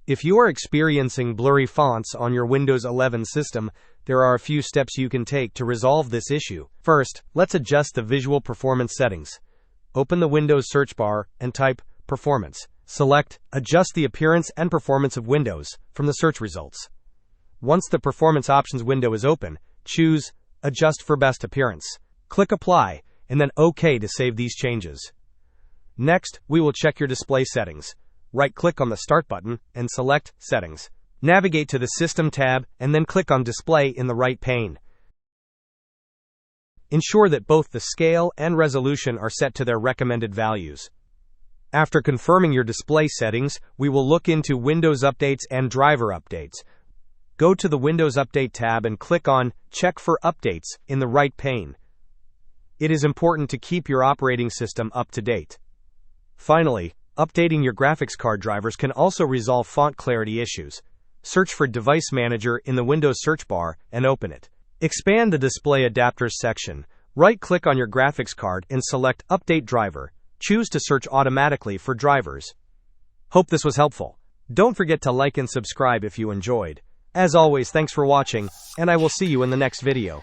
If you are experiencing blurry fonts on your Windows 11 system, there are a few steps you can take to resolve this issue. First, let's adjust the visual performance settings. Open the Windows search bar and type Performance. Select Adjust the appearance and performance of Windows from the search results. Once the Performance Options window is open, choose Adjust for best appearance. Click Apply, and then OK to save these changes. Next, we will check your display settings. Right-click on the Start button and select Settings. Navigate to the System tab and then click on Display in the right pane. Ensure that both the scale and resolution are set to their recommended values. After confirming your display settings, we will look into Windows Updates and Driver Updates. Go to the Windows Update tab and click on Check for Updates in the right pane. It is important to keep your operating system up to date. Finally, updating your graphics card drivers can also resolve font clarity issues. Search for Device Manager in the Windows search bar and open it. Expand the Display Adapters section. Right-click on your graphics card and select Update Driver. Choose to search automatically for drivers. Hope this was helpful. Don't forget to like and subscribe if you enjoyed. As always, thanks for watching, and I will see you in the next video.